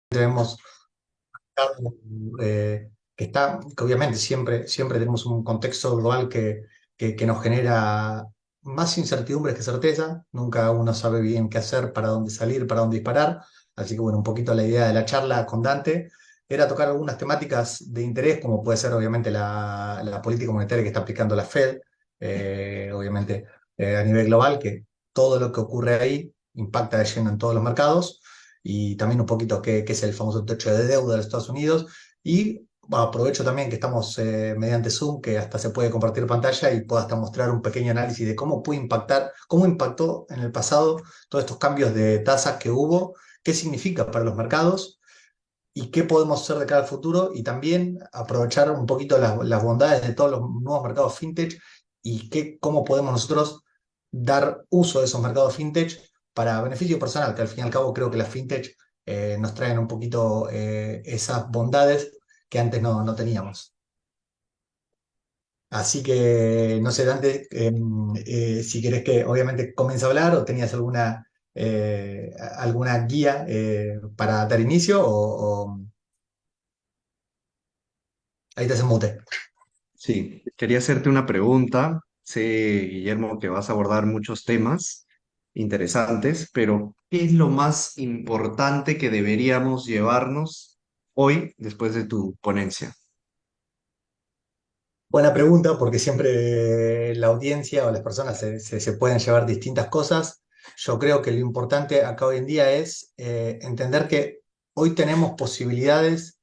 vemos que obviamente siempre tenemos un contexto global que nos genera más incertidumbres que certeza. Nunca uno sabe bien qué hacer, para dónde salir, para dónde disparar. Así que bueno, un poquito la idea de la charla con Dante era tocar algunas temáticas de interés, como puede ser obviamente la política monetaria que está aplicando la Fed, obviamente a nivel global, que todo lo que ocurre ahí impacta de lleno en todos los mercados y también un poquito qué es el famoso techo de deuda de los Estados Unidos. Y bueno, aprovecho también que estamos mediante Zoom, que hasta se puede compartir pantalla y puedo hasta mostrar un pequeño análisis de cómo puede impactar, cómo impactó en el pasado todos estos cambios de tasas que hubo, qué significa para los mercados y qué podemos hacer de cara al futuro, y también aprovechar un poquito las bondades de todos los nuevos mercados fintech y cómo podemos nosotros dar uso de esos mercados fintech para beneficio personal, que al fin y al cabo creo que las fintech nos traen un poquito esas bondades que antes no teníamos. Así que, no sé, Dante, si querés que obviamente comience a hablar o tenías alguna guía para dar inicio o ahí te haces mute. Sí, quería hacerte una pregunta. Sé, Guillermo, que vas a abordar muchos temas interesantes, pero ¿qué es lo más importante que deberíamos llevarnos hoy después de tu ponencia? Buena pregunta, porque siempre la audiencia o las personas se pueden llevar distintas cosas. Yo creo que lo importante acá hoy en día es entender que hoy tenemos posibilidades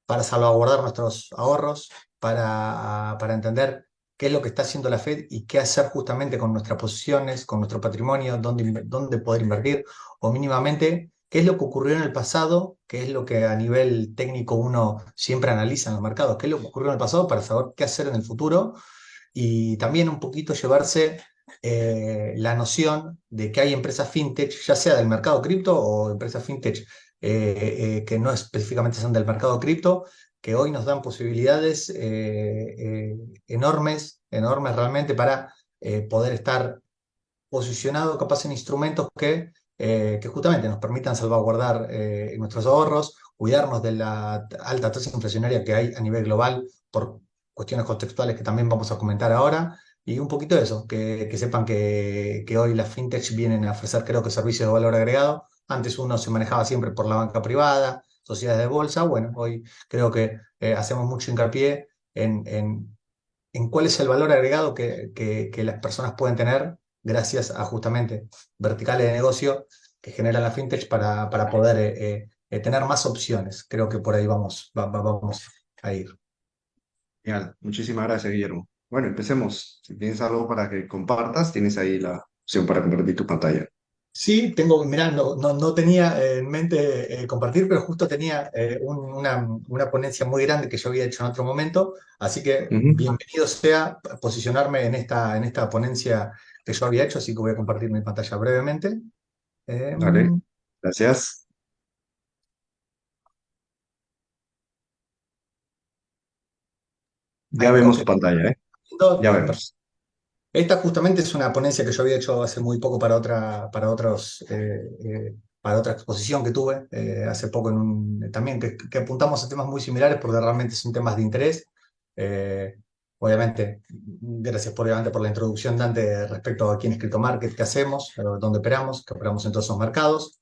para salvaguardar nuestros ahorros, para entender qué es lo que está haciendo la Fed y qué hacer justamente con nuestras posiciones, con nuestro patrimonio, dónde poder invertir, o mínimamente qué es lo que ocurrió en el pasado, qué es lo que a nivel técnico uno siempre analiza en los mercados, qué es lo que ocurrió en el pasado para saber qué hacer en el futuro, y también un poquito llevarse la noción de que hay empresas fintech, ya sea del mercado cripto o empresas fintech que no específicamente son del mercado cripto, que hoy nos dan posibilidades enormes realmente para poder estar posicionado capaz en instrumentos que justamente nos permitan salvaguardar nuestros ahorros, cuidarnos de la alta tasa inflacionaria que hay a nivel global por cuestiones contextuales que también vamos a comentar ahora, y un poquito de eso, que sepan que hoy las fintechs vienen a ofrecer, creo que, servicios de valor agregado. Antes uno se manejaba siempre por la banca privada, sociedades de bolsa. Bueno, hoy creo que hacemos mucho hincapié en cuál es el valor agregado que las personas pueden tener gracias a justamente verticales de negocio que generan la fintech para poder tener más opciones. Creo que por ahí vamos a ir. Genial, muchísimas gracias, Guillermo. Bueno, empecemos. Si tienes algo para que compartas, tienes ahí la opción para compartir tu pantalla. Sí, mirá, no tenía en mente compartir, pero justo tenía una ponencia muy grande que yo había hecho en otro momento, así que Ujú. bienvenido sea posicionarme en esta ponencia que yo había hecho, así que voy a compartir mi pantalla brevemente. Vale, Em, gracias. Ahí Ya me vemos tu confirmo. pantalla, ¿eh? Ya vemos. Esta justamente es una ponencia que yo había hecho hace muy poco para otra exposición que tuve hace poco también, que apuntamos a temas muy similares porque realmente son temas de interés. Eh, Obviamente, gracias obviamente por la introducción, Dante, respecto a quién es Crypto Market, qué hacemos, dónde operamos, que operamos en todos esos mercados.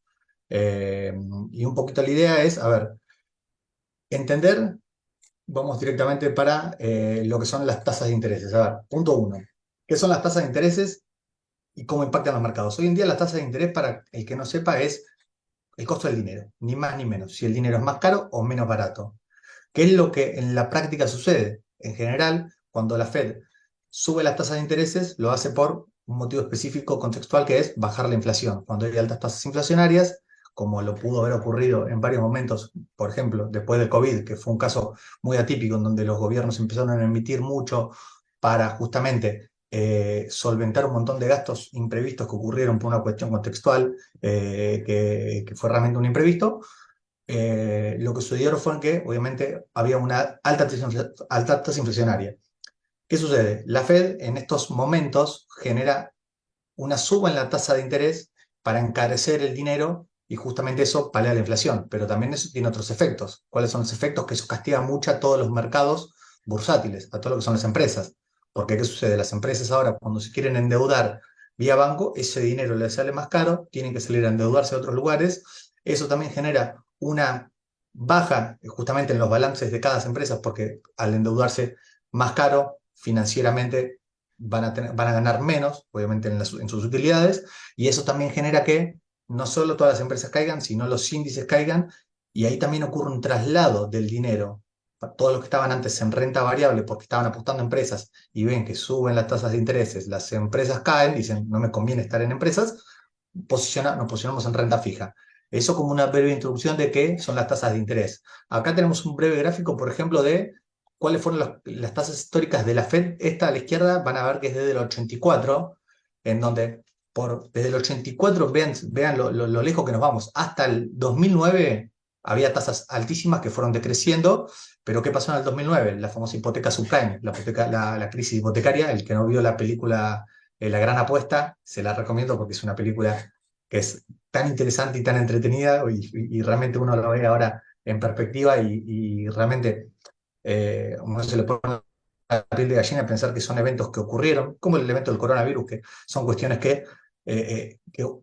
Eh, y un poquito la idea es, a ver, entender. Vamos directamente para lo que son las tasas de intereses. A ver, punto uno. ¿Qué son las tasas de intereses y cómo impactan los mercados? Hoy en día las tasas de interés, para el que no sepa, es el costo del dinero, ni más ni menos. Si el dinero es más caro o menos barato. ¿Qué es lo que en la práctica sucede? En general, cuando la Fed sube las tasas de intereses, lo hace por un motivo específico contextual, que es bajar la inflación. Cuando hay altas tasas inflacionarias, como lo pudo haber ocurrido en varios momentos, por ejemplo, después del COVID, que fue un caso muy atípico en donde los gobiernos empezaron a emitir mucho para justamente solventar un montón de gastos imprevistos que ocurrieron por una cuestión contextual, que fue realmente un imprevisto. Lo que sucedió fue que obviamente había una alta tasa inflacionaria. ¿Qué sucede? La Fed en estos momentos genera una suba en la tasa de interés para encarecer el dinero y justamente eso palea la inflación, pero también eso tiene otros efectos. ¿Cuáles son los efectos? Que eso castiga mucho a todos los mercados bursátiles, a todo lo que son las empresas. Porque ¿qué sucede? Las empresas ahora, cuando se quieren endeudar vía banco, ese dinero les sale más caro, tienen que salir a endeudarse a otros lugares. Eso también genera una baja justamente en los balances de cada empresa, porque al endeudarse más caro financieramente van a ganar menos, obviamente en sus utilidades, y eso también genera que no solo todas las empresas caigan, sino los índices caigan, y ahí también ocurre un traslado del dinero. Todos los que estaban antes en renta variable porque estaban apostando a empresas y ven que suben las tasas de intereses, las empresas caen, dicen, no me conviene estar en empresas, nos posicionamos en renta fija. Eso como una breve introducción de qué son las tasas de interés. Acá tenemos un breve gráfico, por ejemplo, de cuáles fueron las tasas históricas de la Fed. Esta a la izquierda van a ver que es desde el 84, en donde desde el 84, vean lo lejos que nos vamos, hasta el 2009 había tasas altísimas que fueron decreciendo, pero ¿qué pasó en el 2009? La famosa hipoteca subprime, la crisis hipotecaria. El que no vio la película La Gran Apuesta, se la recomiendo porque es una película que es tan interesante y tan entretenida y realmente uno lo ve ahora en perspectiva y realmente uno se le pone la piel de gallina pensar que son eventos que ocurrieron, como el evento del coronavirus, que son cuestiones que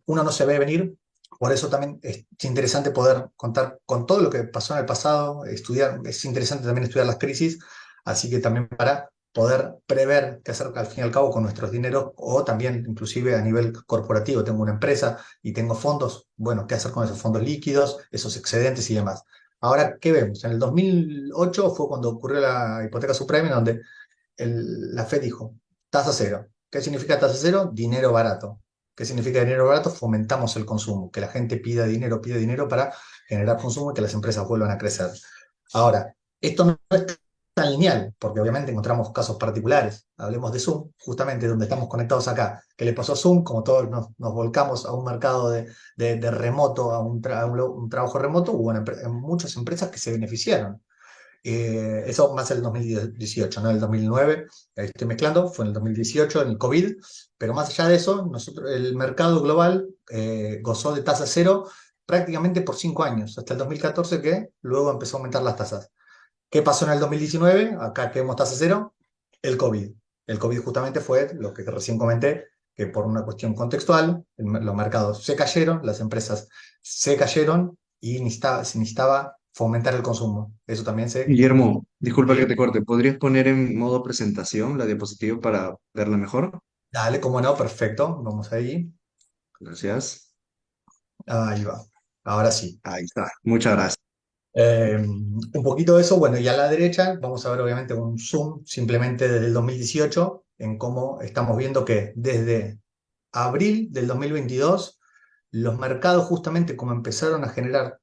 uno no se ve venir. Por eso también es interesante poder contar con todo lo que pasó en el pasado, estudiar, es interesante también estudiar las crisis, así que también para poder prever qué hacer al fin y al cabo con nuestros dineros o también inclusive a nivel corporativo. Tengo una empresa y tengo fondos, bueno, qué hacer con esos fondos líquidos, esos excedentes y demás. Ahora, ¿qué vemos? En el 2008 fue cuando ocurrió la hipoteca subprime, donde la Fed dijo, tasa cero. ¿Qué significa tasa cero? Dinero barato. ¿Qué significa dinero barato? Fomentamos el consumo, que la gente pide dinero para generar consumo y que las empresas vuelvan a crecer. Ahora, esto no es tan lineal, porque obviamente encontramos casos particulares. Hablemos de Zoom, justamente donde estamos conectados acá. ¿Qué le pasó a Zoom? Como todos nos volcamos a un mercado de remoto, a un trabajo remoto, hubo muchas empresas que se beneficiaron. Eso más el 2018, no el 2009, estoy mezclando, fue en el 2018, en el COVID, pero más allá de eso, el mercado global gozó de tasa cero prácticamente por 5 años, hasta el 2014 que luego empezó a aumentar las tasas. ¿Qué pasó en el 2019? Acá que vemos tasa cero, el COVID. El COVID justamente fue lo que recién comenté, que por una cuestión contextual, los mercados se cayeron, las empresas se cayeron y se necesitaba fomentar el consumo. Eso también se... Guillermo, disculpa que Sí, te corte, ¿podrías poner en modo presentación la diapositiva para verla mejor? dale, cómo no, perfecto. Vamos ahí. Gracias. Ahí va. Ahora sí. Ahí está. Muchas gracias. Un poquito de eso, bueno, y a la derecha vamos a ver obviamente un zoom simplemente desde el 2018 en cómo estamos viendo que desde abril del 2022 los mercados justamente como empezaron a generar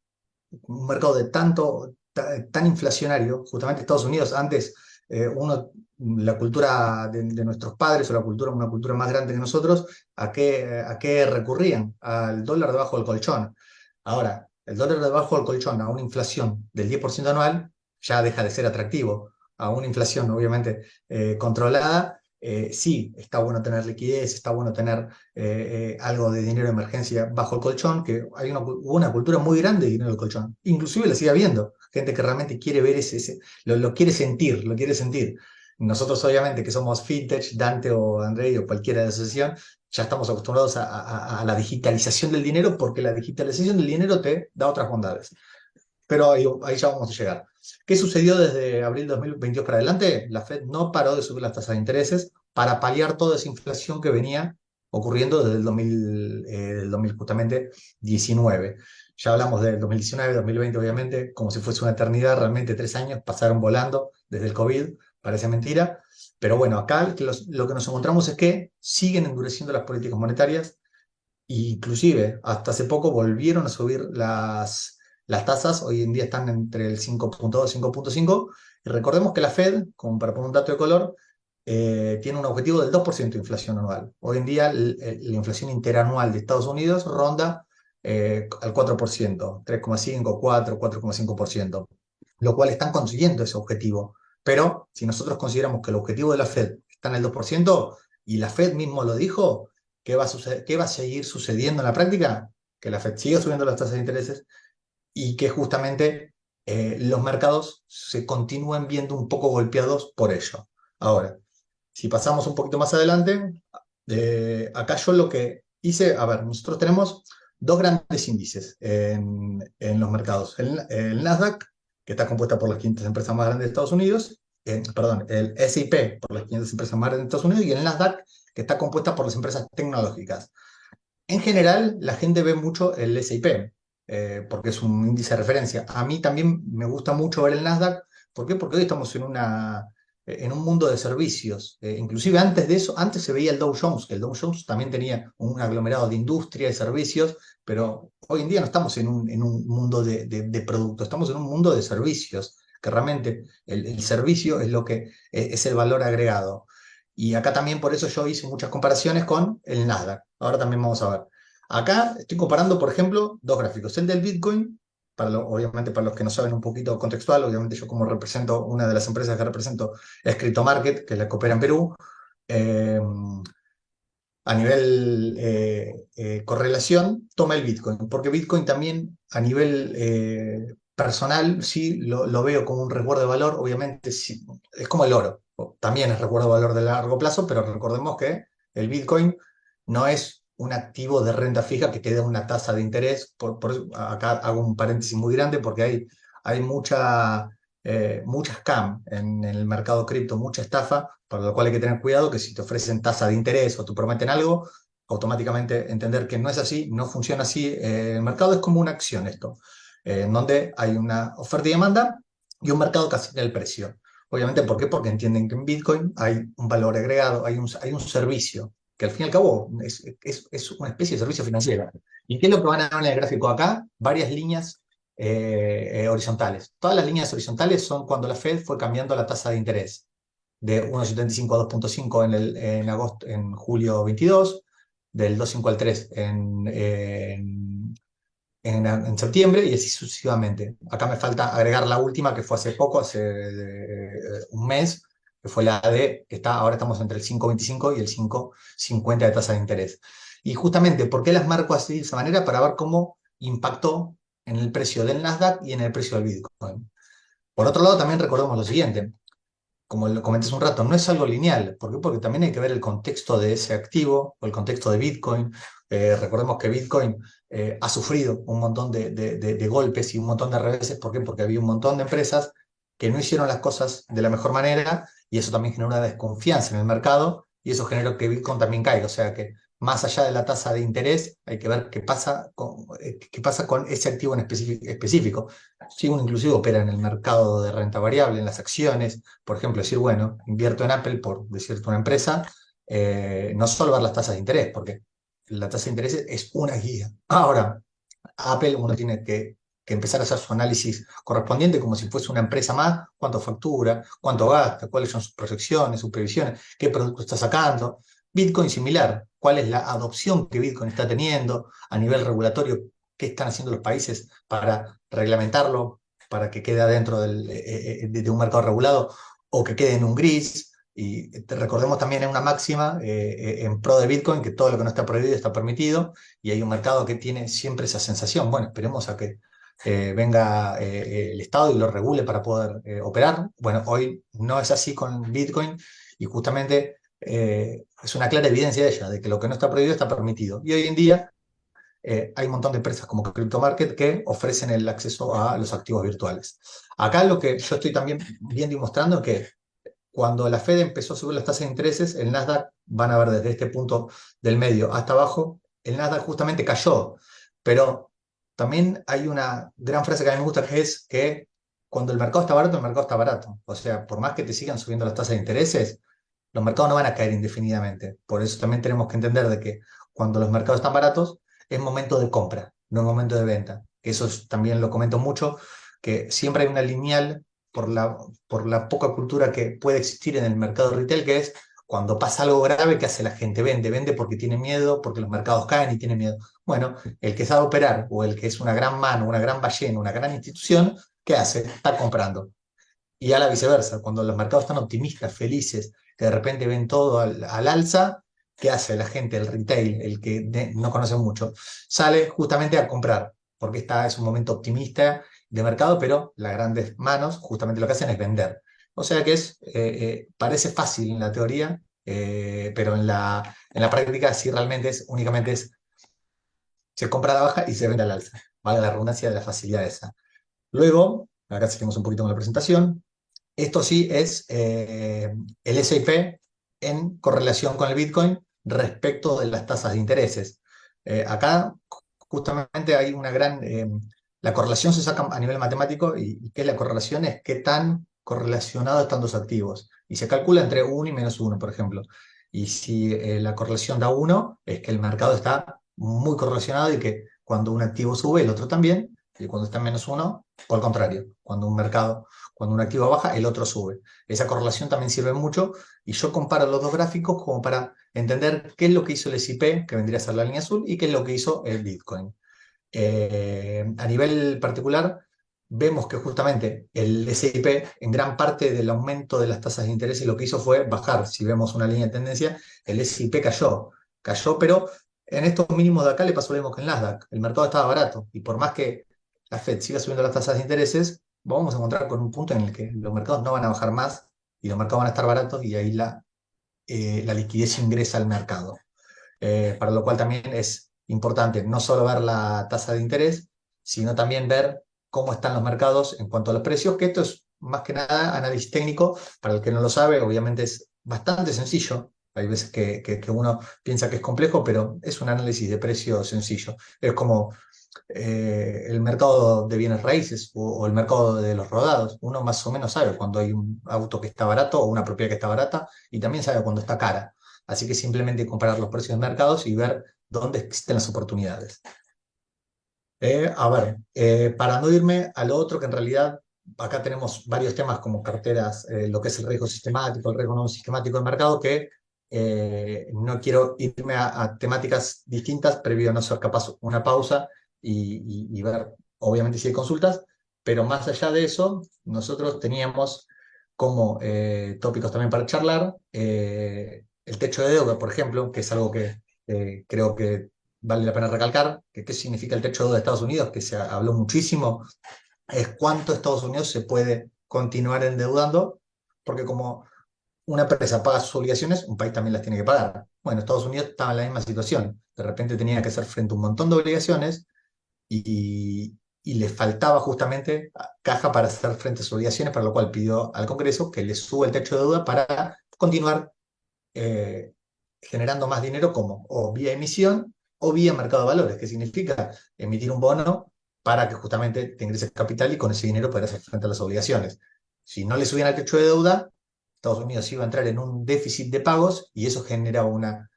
un mercado tan inflacionario, justamente Estados Unidos antes, la cultura de nuestros padres o una cultura más grande que nosotros, ¿a qué recurrían? Al dólar debajo del colchón. Ahora, el dólar debajo del colchón a una inflación del 10% anual ya deja de ser atractivo. A una inflación obviamente controlada, sí, está bueno tener liquidez, está bueno tener algo de dinero de emergencia bajo el colchón, que hubo una cultura muy grande de dinero del colchón. Inclusive la sigue habiendo, gente que realmente quiere ver lo quiere sentir, lo quiere sentir. Nosotros obviamente que somos fintech, Dante o Andrei o cualquiera de la asociación, ya estamos acostumbrados a la digitalización del dinero porque la digitalización del dinero te da otras bondades. Pero ahí ya vamos a llegar. ¿Qué sucedió desde abril de 2022 para adelante? La Fed no paró de subir las tasas de intereses para paliar toda esa inflación que venía ocurriendo desde el 2000 justamente 19. Ya hablamos del 2019, 2020, obviamente, como si fuese una eternidad, realmente 3 años pasaron volando desde el COVID, parece mentira. Pero bueno, acá lo que nos encontramos es que siguen endureciendo las políticas monetarias, inclusive, hasta hace poco volvieron a subir las tasas, hoy en día están entre el 5.2 y 5.5, y recordemos que la Fed, como para poner un dato de color, tiene un objetivo del 2% de inflación anual. Hoy en día la inflación interanual de Estados Unidos ronda al 4%, 3,5, 4, 4,5%, lo cual están consiguiendo ese objetivo. Pero si nosotros consideramos que el objetivo de la Fed está en el 2%, y la Fed mismo lo dijo, ¿qué va a seguir sucediendo en la práctica? que la Fed siga subiendo las tasas de intereses y que justamente los mercados se continúen viendo un poco golpeados por ello. Ahora, si pasamos un poquito más adelante, acá yo lo que hice, a ver, nosotros tenemos dos grandes índices en los mercados. El Nasdaq, que está compuesta por las 500 empresas más grandes de Estados Unidos, perdón, el S&P por las 500 empresas más grandes de Estados Unidos y el Nasdaq, que está compuesta por las empresas tecnológicas. En general, la gente ve mucho el S&P, porque es un índice de referencia. A mí también me gusta mucho ver el Nasdaq. ¿Por qué? Porque hoy estamos en un mundo de servicios. Inclusive antes de eso, antes se veía el Dow Jones, que el Dow Jones también tenía un aglomerado de industria y servicios, pero hoy en día no estamos en un mundo de productos, estamos en un mundo de servicios, que realmente el servicio es lo que es el valor agregado. Y acá también por eso yo hice muchas comparaciones con el Nasdaq. Ahora también vamos a ver. Acá estoy comparando, por ejemplo, dos gráficos. El del Bitcoin, obviamente para los que no saben un poquito contextual, obviamente yo como represento, una de las empresas que represento es CryptoMarket, que es la que opera en Perú. eh, a nivel correlación, toma el Bitcoin, porque Bitcoin también a nivel personal sí lo veo como un resguardo de valor, obviamente sí, es como el oro, también es resguardo de valor de largo plazo, pero recordemos que el Bitcoin no es un activo de renta fija que te da una tasa de interés, por eso acá hago un paréntesis muy grande porque hay mucha scam en el mercado cripto, mucha estafa, para lo cual hay que tener cuidado que si te ofrecen tasa de interés o te prometen algo, automáticamente entender que no es así, no funciona así. El mercado es como una acción esto, en donde hay una oferta y demanda y un mercado que asigna el precio. Obviamente, ¿por qué? Porque entienden que en Bitcoin hay un valor agregado, hay un servicio, que al fin y al cabo es una especie de servicio financiero. ¿Y qué es lo que van a ver en el gráfico acá? Varias líneas horizontales. Todas las líneas horizontales son cuando la Fed fue cambiando la tasa de interés de 1,75 a 2,5 en julio 22, del 2,5 al 3 en septiembre y así sucesivamente. Acá me falta agregar la última que fue hace poco, hace un mes, que fue la que ahora estamos entre el 5,25 y el 5,50 de tasa de interés. Y justamente, ¿por qué las marco así de esa manera? Para ver cómo impactó en el precio del Nasdaq y en el precio del Bitcoin. Por otro lado, también recordemos lo siguiente, como lo comenté hace un rato, no es algo lineal. ¿Por qué? Porque también hay que ver el contexto de ese activo o el contexto de Bitcoin. Recordemos que Bitcoin ha sufrido un montón de golpes y un montón de reveses. ¿Por qué? Porque había un montón de empresas que no hicieron las cosas de la mejor manera y eso también generó una desconfianza en el mercado y eso generó que Bitcoin también caiga. O sea que más allá de la tasa de interés, hay que ver qué pasa con ese activo en específico. Si uno inclusive opera en el mercado de renta variable, en las acciones, por ejemplo, decir, bueno, invierto en Apple por decirte una empresa, no solo ver las tasas de interés, porque la tasa de interés es una guía. Ahora, Apple uno tiene que empezar a hacer su análisis correspondiente como si fuese una empresa más, cuánto factura, cuánto gasta, cuáles son sus proyecciones, sus previsiones, qué producto está sacando. Bitcoin similar, cuál es la adopción que Bitcoin está teniendo a nivel regulatorio, qué están haciendo los países para reglamentarlo, para que quede adentro de un mercado regulado o que quede en un gris. Y recordemos también en una máxima en pro de Bitcoin que todo lo que no está prohibido está permitido y hay un mercado que tiene siempre esa sensación. Bueno, esperemos a que venga el Estado y lo regule para poder operar. Bueno, hoy no es así con Bitcoin y justamente es una clara evidencia de ella, de que lo que no está prohibido está permitido. Y hoy en día hay un montón de empresas como CryptoMarket que ofrecen el acceso a los activos virtuales. Acá lo que yo estoy también viendo y mostrando es que cuando la Fed empezó a subir las tasas de intereses, el Nasdaq, van a ver desde este punto del medio hasta abajo, el Nasdaq justamente cayó. Pero también hay una gran frase que a mí me gusta que es que cuando el mercado está barato, el mercado está barato. O sea, por más que te sigan subiendo las tasas de intereses, los mercados no van a caer indefinidamente. Por eso también tenemos que entender de que cuando los mercados están baratos, es momento de compra, no es momento de venta. También lo comento mucho, que siempre hay una lineal por la poca cultura que puede existir en el mercado retail, que es cuando pasa algo grave, ¿qué hace la gente? Vende porque tiene miedo, porque los mercados caen y tiene miedo. Bueno, el que sabe operar o el que es una gran mano, una gran ballena, una gran institución, ¿qué hace? Está comprando. Y a la viceversa, cuando los mercados están optimistas, felices, que de repente ven todo al alza, ¿qué hace la gente, el retail, el que no conoce mucho? Sale justamente a comprar, porque es un momento optimista de mercado, pero las grandes manos justamente lo que hacen es vender. O sea que parece fácil en la teoría, pero en la práctica sí realmente únicamente se compra a la baja y se vende al alza. Vale la redundancia de la facilidad esa. Luego, acá seguimos un poquito con la presentación. Esto sí es el S&P en correlación con el Bitcoin respecto de las tasas de intereses. Acá justamente hay una gran... la correlación se saca a nivel matemático y ¿qué es la correlación? Es qué tan correlacionados están dos activos. Y se calcula entre uno y -1, por ejemplo. Y si la correlación da 1, es que el mercado está muy correlacionado y que cuando un activo sube, el otro también. Y cuando está en -1, o al contrario, cuando un activo baja, el otro sube. Esa correlación también sirve mucho y yo comparo los dos gráficos como para entender qué es lo que hizo el S&P, que vendría a ser la línea azul, y qué es lo que hizo el Bitcoin. A nivel particular, vemos que justamente el S&P, en gran parte del aumento de las tasas de interés, lo que hizo fue bajar. Si vemos una línea de tendencia, el S&P cayó, pero en estos mínimos de acá le pasó lo mismo que en Nasdaq. El mercado estaba barato y por más que la Fed siga subiendo las tasas de intereses, vamos a encontrar con un punto en el que los mercados no van a bajar más y los mercados van a estar baratos y ahí la liquidez ingresa al mercado. Para lo cual también es importante no solo ver la tasa de interés, sino también ver cómo están los mercados en cuanto a los precios, que esto es más que nada análisis técnico. Para el que no lo sabe, obviamente es bastante sencillo. Hay veces que uno piensa que es complejo, pero es un análisis de precio sencillo. Es como el mercado de bienes raíces o el mercado de los rodados. Uno más o menos sabe cuando hay un auto que está barato o una propiedad que está barata y también sabe cuando está cara. Así que simplemente comparar los precios de mercados y ver dónde existen las oportunidades. A ver, para no irme a lo otro, que en realidad acá tenemos varios temas como carteras, lo que es el riesgo sistemático, el riesgo no sistemático del mercado, que no quiero irme a temáticas distintas previo a no ser capaz una pausa y ver, obviamente, si hay consultas, pero más allá de eso, nosotros teníamos como tópicos también para charlar el techo de deuda, por ejemplo, que es algo que creo que vale la pena recalcar, que qué significa el techo de deuda de Estados Unidos, que se habló muchísimo, es cuánto Estados Unidos se puede continuar endeudando, porque como una empresa paga sus obligaciones, un país también las tiene que pagar. Bueno, Estados Unidos estaba en la misma situación, de repente tenía que hacer frente a un montón de obligaciones y le faltaba justamente caja para hacer frente a sus obligaciones, para lo cual pidió al Congreso que le suba el techo de deuda para continuar eh, generando más dinero como o vía emisión o vía mercado de valores, que significa emitir un bono para que justamente te ingrese capital y con ese dinero poder hacer frente a las obligaciones. Si no le subían el techo de deuda, Estados Unidos iba a entrar en un déficit de pagos y eso generaba una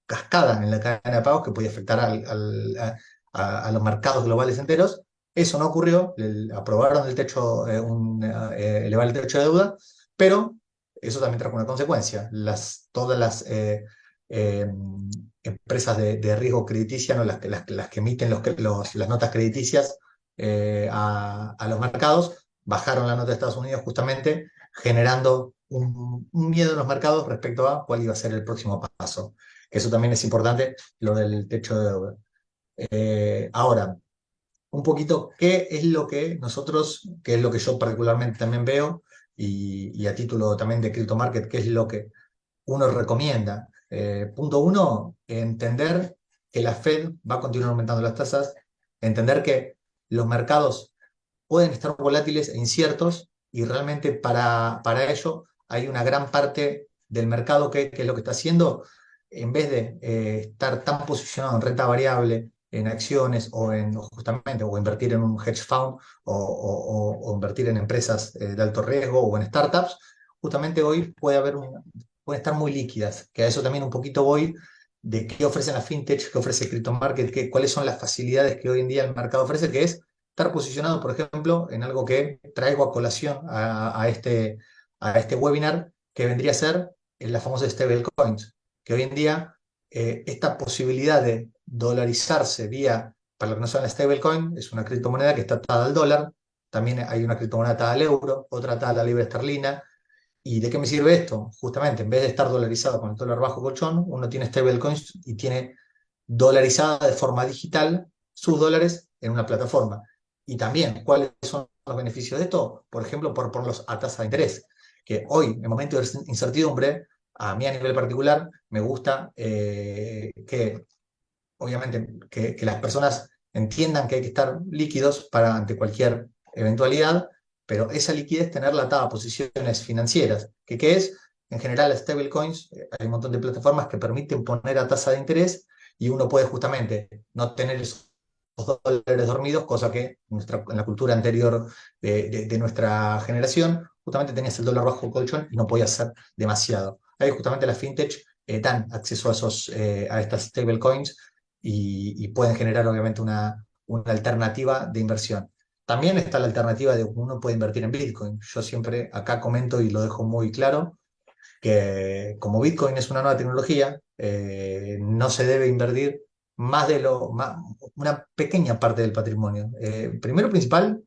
cascada en la cadena de pagos que podía afectar a los mercados globales enteros. Eso no ocurrió, aprobaron el techo, elevar el techo de deuda, pero eso también trajo una consecuencia. Todas las eh, empresas de riesgo crediticia, ¿no? las que emiten las notas crediticias a los mercados, bajaron la nota de Estados Unidos justamente generando un miedo en los mercados respecto a cuál iba a ser el próximo paso. Que eso también es importante, lo del techo de deuda. Ahora, un poquito qué es lo que nosotros, qué es lo que yo particularmente también veo, y a título también de Crypto Market, qué es lo que uno recomienda. Punto uno, entender que la Fed va a continuar aumentando las tasas, entender que los mercados pueden estar volátiles e inciertos y realmente para ello hay una gran parte del mercado que es lo que está haciendo, en vez de estar tan posicionado en renta variable, en acciones o justamente o invertir en un hedge fund o invertir en empresas de alto riesgo o en startups, justamente hoy pueden estar muy líquidas, que a eso también un poquito voy de qué ofrecen las fintech, qué ofrece Crypto Market, cuáles son las facilidades que hoy en día el mercado ofrece, que es estar posicionado, por ejemplo, en algo que traigo a colación a este webinar, que vendría a ser las famosas stablecoins, que hoy en día esta posibilidad de dolarizarse para lo que no saben, la stablecoin es una criptomoneda que está atada al dólar, también hay una criptomoneda atada al euro, otra atada a la libra esterlina, ¿Y de qué me sirve esto? Justamente, en vez de estar dolarizado con el dólar bajo colchón, uno tiene stablecoins y tiene dolarizada de forma digital sus dólares en una plataforma. Y también, ¿cuáles son los beneficios de esto? Por ejemplo, por ponerlos a tasa de interés, que hoy, en momentos de incertidumbre, a mí a nivel particular, me gusta que, obviamente, que las personas entiendan que hay que estar líquidos para ante cualquier eventualidad, pero esa liquidez tenerla atada a posiciones financieras, que ¿qué es? En general, stablecoins, hay un montón de plataformas que permiten poner a tasa de interés y uno puede justamente no tener esos dólares dormidos, cosa que en la cultura anterior de nuestra generación, justamente tenías el dólar bajo colchón y no podías hacer demasiado. Ahí justamente las fintech dan acceso a estas stablecoins y pueden generar obviamente una alternativa de inversión. También está la alternativa de uno puede invertir en Bitcoin. Yo siempre acá comento y lo dejo muy claro que como Bitcoin es una nueva tecnología, no se debe invertir más de una pequeña parte del patrimonio. Primero principal,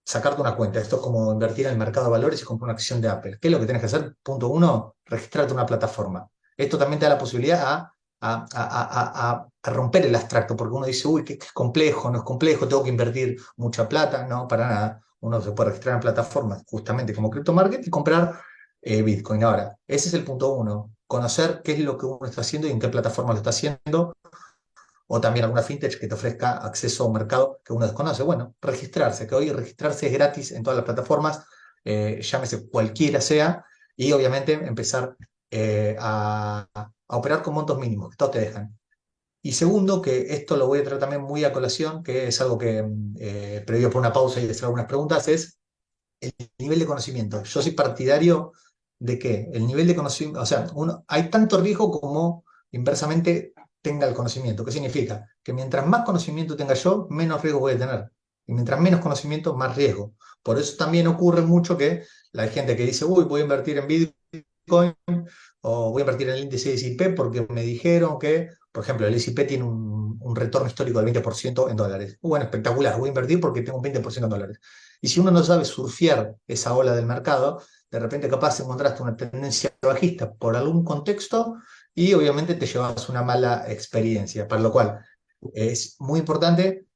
sacarte una cuenta. Esto es como invertir en el mercado de valores y comprar una acción de Apple. ¿Qué es lo que tienes que hacer? Punto uno, registrarte en una plataforma. Esto también te da la posibilidad a romper el abstracto, porque uno dice, uy, qué complejo, no es complejo, tengo que invertir mucha plata. No, para nada. Uno se puede registrar en plataformas justamente como CryptoMarket y comprar Bitcoin. Ahora, ese es el punto uno. Conocer qué es lo que uno está haciendo y en qué plataforma lo está haciendo o también alguna fintech que te ofrezca acceso a un mercado que uno desconoce. Bueno, registrarse, que hoy registrarse es gratis en todas las plataformas, llámese cualquiera sea, y obviamente empezar a operar con montos mínimos, que todos te dejan. Y segundo, que esto lo voy a traer también muy a colación, que es algo que previo por una pausa y hacer algunas preguntas, es el nivel de conocimiento. Yo soy partidario de que el nivel de conocimiento, o sea, hay tanto riesgo como inversamente tenga el conocimiento. ¿Qué significa? Que mientras más conocimiento tenga yo, menos riesgo voy a tener. Y mientras menos conocimiento, más riesgo. Por eso también ocurre mucho que la gente que dice, uy, voy a invertir en Bitcoin o voy a invertir en el índice de S&P porque me dijeron que, por ejemplo, el S&P tiene un retorno histórico del 20% en dólares. Bueno, espectacular, voy a invertir porque tengo un 20% en dólares. Y si uno no sabe surfear esa ola del mercado, de repente capaz encontraste una tendencia bajista por algún contexto y obviamente te llevas una mala experiencia, para lo cual es muy importante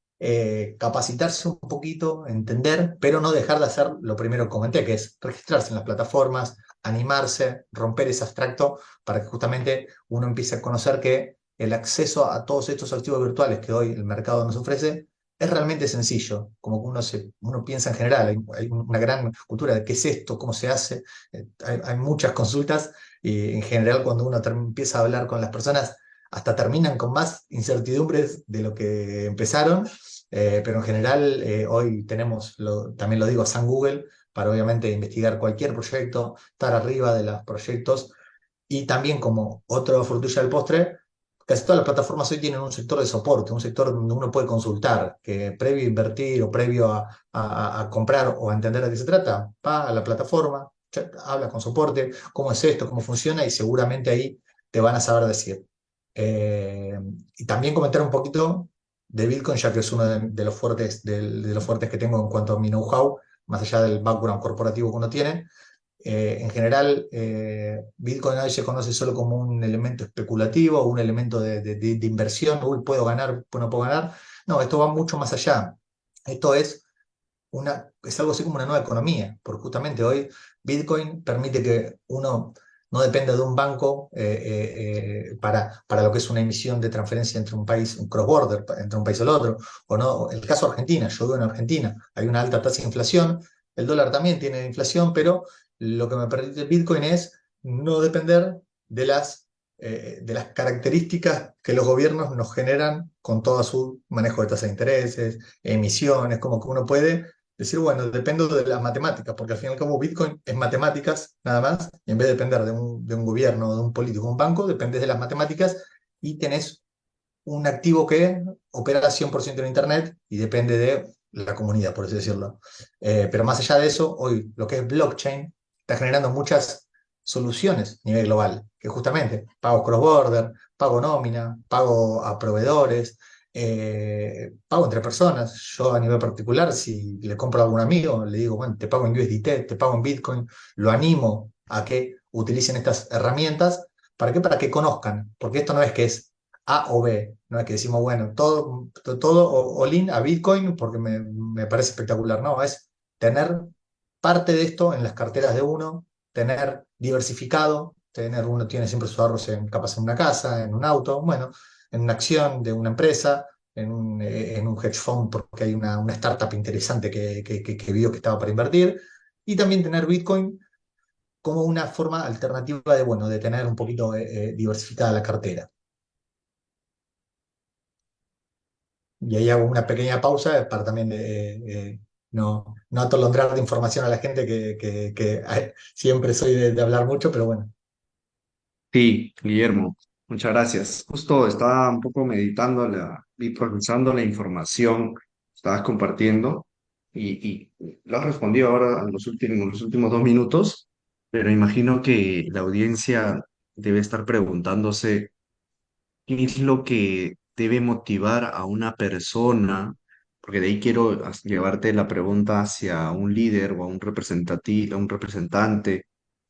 capacitarse un poquito, entender, pero no dejar de hacer lo primero que comenté, que es registrarse en las plataformas, animarse, romper ese abstracto para que justamente uno empiece a conocer que el acceso a todos estos activos virtuales que hoy el mercado nos ofrece es realmente sencillo, como que uno piensa en general, hay una gran cultura de qué es esto, cómo se hace, hay muchas consultas y en general cuando uno empieza a hablar con las personas, hasta terminan con más incertidumbres de lo que empezaron, pero en general hoy tenemos, también lo digo, San Google, para obviamente investigar cualquier proyecto, estar arriba de los proyectos y también como otro frutilla del postre, casi todas las plataformas hoy tienen un sector de soporte, un sector donde uno puede consultar, que previo a invertir o previo a comprar o a entender de qué se trata, va a la plataforma, habla con soporte, cómo es esto, cómo funciona y seguramente ahí te van a saber decir. Eh, y también comentar un poquito de Bitcoin, ya que es uno de los fuertes, de los fuertes que tengo en cuanto a mi know-how, más allá del background corporativo que uno tiene. En general, Bitcoin hoy se conoce solo como un elemento especulativo, un elemento de inversión. Uy, puedo ganar, pues no puedo ganar. No, esto va mucho más allá. Esto es algo así como una nueva economía, porque justamente hoy Bitcoin permite que uno no dependa de un banco para lo que es una emisión de transferencia entre un país, un cross-border, entre un país y el otro. O no, el caso de Argentina, yo vivo en Argentina, hay una alta tasa de inflación, el dólar también tiene inflación, pero lo que me permite el Bitcoin es no depender de las características que los gobiernos nos generan con todo su manejo de tasa de intereses, emisiones, como que uno puede decir, bueno, dependo de las matemáticas, porque al fin y al cabo Bitcoin es matemáticas nada más, y en vez de depender de un gobierno, de un político, de un banco, dependes de las matemáticas y tenés un activo que opera 100% en Internet y depende de la comunidad, por así decirlo. Pero más allá de eso, hoy lo que es blockchain está generando muchas soluciones a nivel global, que justamente pago cross-border, pago nómina, pago a proveedores, pago entre personas. Yo a nivel particular, si le compro a algún amigo, le digo, bueno, te pago en USDT, te pago en Bitcoin, lo animo. a que utilicen estas herramientas. ¿Para qué? Para que conozcan, porque esto no es que es A o B, no es que decimos, bueno, todo all in a Bitcoin porque me parece espectacular, no, es tener parte de esto en las carteras de uno, tener diversificado, uno tiene siempre sus ahorros capaz en una casa, en un auto, bueno, en una acción de una empresa, en un hedge fund porque hay una startup interesante que vio que estaba para invertir, y también tener Bitcoin como una forma alternativa de, bueno, de tener un poquito diversificada la cartera. Y ahí hago una pequeña pausa para también no atolondrar de información a la gente que siempre soy de hablar mucho, pero bueno. Sí, Guillermo, muchas gracias. Justo estaba un poco meditando y procesando la información que estabas compartiendo y lo has respondido ahora en los últimos 2 minutos, pero imagino que la audiencia debe estar preguntándose qué es lo que debe motivar a una persona, porque de ahí quiero llevarte la pregunta hacia un líder o a a un representante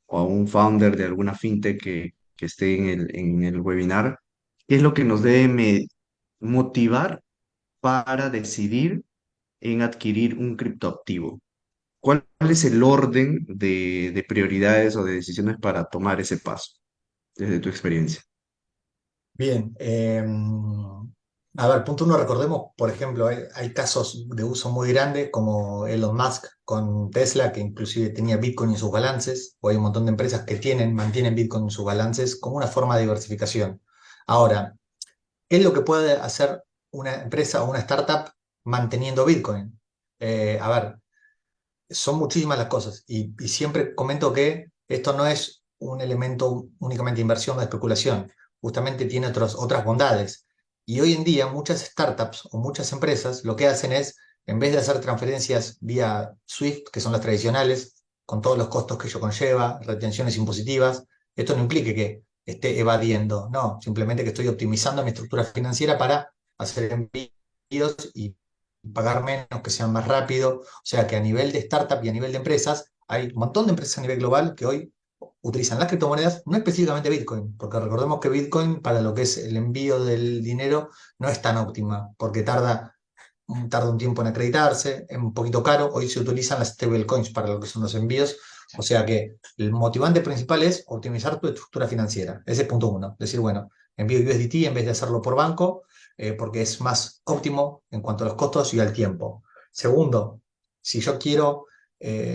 o a un founder de alguna fintech que esté en el webinar, ¿qué es lo que nos debe motivar para decidir en adquirir un criptoactivo? ¿Cuál es el orden de prioridades o de decisiones para tomar ese paso, desde tu experiencia? Bien, a ver, punto uno, recordemos, por ejemplo, hay casos de uso muy grandes como Elon Musk con Tesla, que inclusive tenía Bitcoin en sus balances, o hay un montón de empresas que mantienen Bitcoin en sus balances como una forma de diversificación. Ahora, ¿qué es lo que puede hacer una empresa o una startup manteniendo Bitcoin? A ver, son muchísimas las cosas y siempre comento que esto no es un elemento únicamente de inversión o de especulación, justamente tiene otras bondades. Y hoy en día muchas startups o muchas empresas lo que hacen es, en vez de hacer transferencias vía SWIFT, que son las tradicionales, con todos los costos que ello conlleva, retenciones impositivas, esto no implique que esté evadiendo, no, simplemente que estoy optimizando mi estructura financiera para hacer envíos y pagar menos, que sean más rápido. O sea que a nivel de startup y a nivel de empresas, hay un montón de empresas a nivel global que hoy utilizan las criptomonedas, no específicamente Bitcoin, porque recordemos que Bitcoin para lo que es el envío del dinero no es tan óptima, porque tarda un tiempo en acreditarse, es un poquito caro. Hoy se utilizan las stablecoins para lo que son los envíos. O sea que el motivante principal es optimizar tu estructura financiera. Ese es punto uno. Decir, bueno, envío USDT en vez de hacerlo por banco, porque es más óptimo en cuanto a los costos y al tiempo. Segundo, si yo quiero,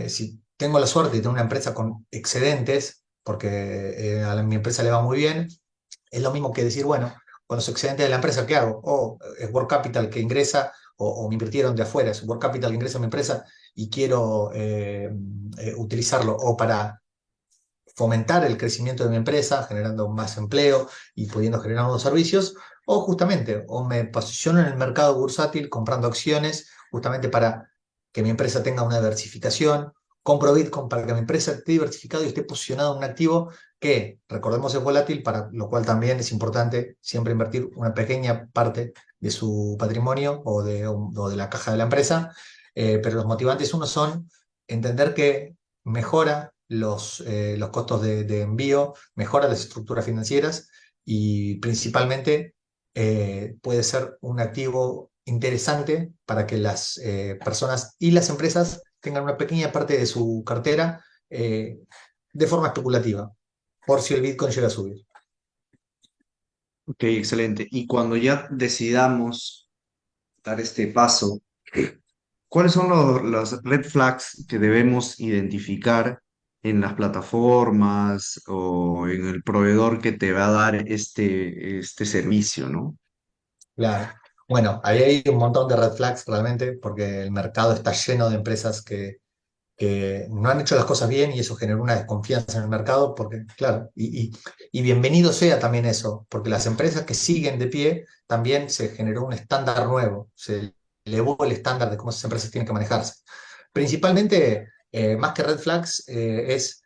si tengo la suerte de tener una empresa con excedentes, porque mi empresa le va muy bien, es lo mismo que decir, bueno, con los excedentes de la empresa, ¿qué hago? O es Work Capital que ingresa, o me invirtieron de afuera, es Work Capital que ingresa a mi empresa y quiero utilizarlo o para fomentar el crecimiento de mi empresa, generando más empleo y pudiendo generar nuevos servicios, o justamente, o me posiciono en el mercado bursátil comprando acciones, justamente para que mi empresa tenga una diversificación, compro Bitcoin para que mi empresa esté diversificada y esté posicionada en un activo que, recordemos, es volátil, para lo cual también es importante siempre invertir una pequeña parte de su patrimonio o de la caja de la empresa. Pero los motivantes uno son entender que mejora los costos de envío, mejora las estructuras financieras y principalmente puede ser un activo interesante para que las personas y las empresas tengan una pequeña parte de su cartera de forma especulativa, por si el Bitcoin llega a subir. Ok, excelente. Y cuando ya decidamos dar este paso, ¿cuáles son las red flags que debemos identificar en las plataformas o en el proveedor que te va a dar este servicio, ¿no? Claro. Bueno, ahí hay un montón de red flags realmente, porque el mercado está lleno de empresas que no han hecho las cosas bien y eso generó una desconfianza en el mercado, porque, claro, y bienvenido sea también eso, porque las empresas que siguen de pie también se generó un estándar nuevo, se elevó el estándar de cómo esas empresas tienen que manejarse. Principalmente, más que red flags, es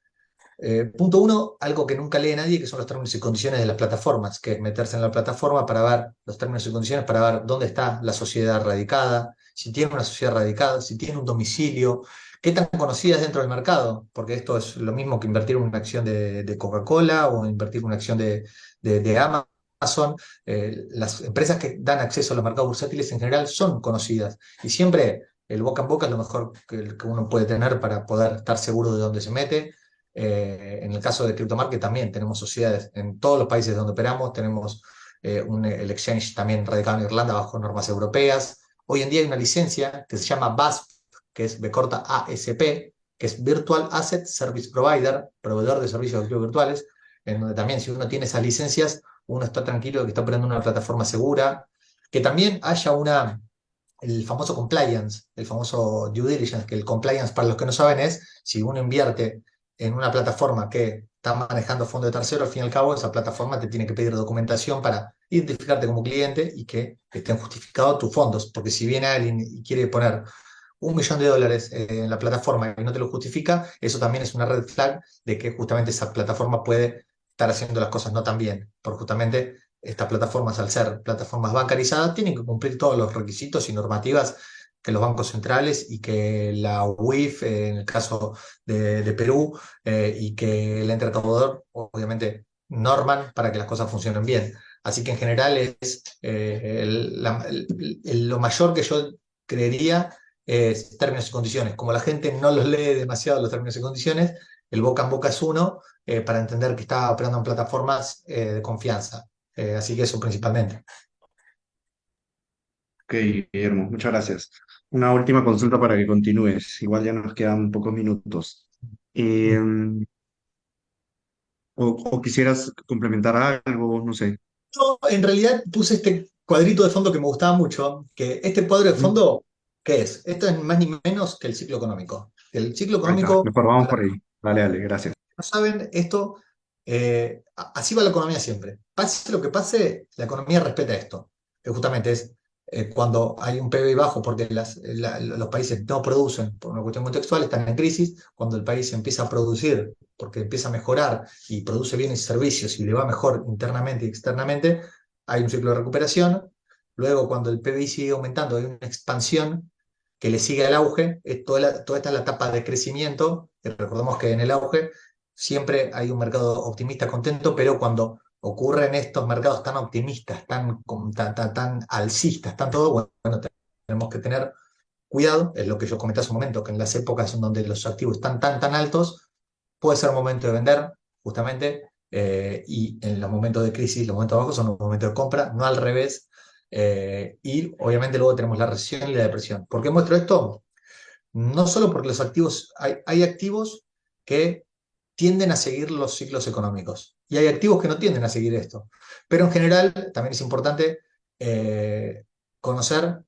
punto uno, algo que nunca lee nadie, que son los términos y condiciones de las plataformas, que es meterse en la plataforma para ver los términos y condiciones, para ver dónde está la sociedad radicada, si tiene una sociedad radicada, si tiene un domicilio, qué tan conocida es dentro del mercado, porque esto es lo mismo que invertir en una acción de Coca-Cola o invertir en una acción de Amazon. Las empresas que dan acceso a los mercados bursátiles en general son conocidas y siempre el boca en boca es lo mejor que uno puede tener para poder estar seguro de dónde se mete. En el caso de CryptoMarket también tenemos sociedades en todos los países donde operamos, tenemos el exchange también radicado en Irlanda bajo normas europeas. Hoy en día hay una licencia que se llama VASP, que es B corta ASP, que es Virtual Asset Service Provider, proveedor de servicios de activos virtuales, en donde también si uno tiene esas licencias, uno está tranquilo de que está operando en una plataforma segura, que también haya el famoso compliance, el famoso due diligence, que el compliance, para los que no saben, es si uno invierte en una plataforma que está manejando fondos de tercero, al fin y al cabo, esa plataforma te tiene que pedir documentación para identificarte como cliente y que estén justificados tus fondos, porque si viene alguien y quiere poner $1 millón en la plataforma y no te lo justifica, eso también es una red flag de que justamente esa plataforma puede estar haciendo las cosas no tan bien, porque justamente estas plataformas, al ser plataformas bancarizadas, tienen que cumplir todos los requisitos y normativas que los bancos centrales y que la UIF, en el caso de Perú, y que el ente recaudador, obviamente, norman para que las cosas funcionen bien. Así que en general es lo mayor que yo creería es términos y condiciones. Como la gente no los lee demasiado los términos y condiciones, el boca en boca es uno para entender que está operando en plataformas de confianza. Así que eso principalmente. Ok, Guillermo, muchas gracias. Una última consulta para que continúes. Igual ya nos quedan pocos minutos. Em, o quisieras complementar algo, no sé. Yo en realidad puse este cuadrito de fondo que me gustaba mucho, que este cuadro de Ujú. fondo, ¿qué es? Esto es más ni menos que el ciclo económico. El ciclo Ahí está, económico, mejor vamos para por ahí. Dale, dale, gracias. no saben, esto, así va la economía siempre. Pase lo que pase, la economía respeta esto, que justamente es cuando hay un PBI bajo porque los países no producen por una cuestión contextual, están en crisis, cuando el país empieza a producir porque empieza a mejorar y produce bienes y servicios y le va mejor internamente y externamente, hay un ciclo de recuperación. Luego, cuando el PBI sigue aumentando, hay una expansión que le sigue al auge, toda esta es la etapa de crecimiento, y recordemos que en el auge siempre hay un mercado optimista contento, pero cuando ocurren estos mercados tan optimistas, tan alcistas, tan todo, bueno, tenemos que tener cuidado, es lo que yo comenté hace un momento, que en las épocas en donde los activos están tan altos, puede ser momento de vender, justamente, y en los momentos de crisis, los momentos bajos son los momentos de compra, no al revés, y obviamente luego tenemos la recesión y la depresión. ¿Por qué muestro esto? No solo porque los activos, hay activos que tienden a seguir los ciclos económicos y hay activos que no tienden a seguir esto. Pero en general también es importante conocer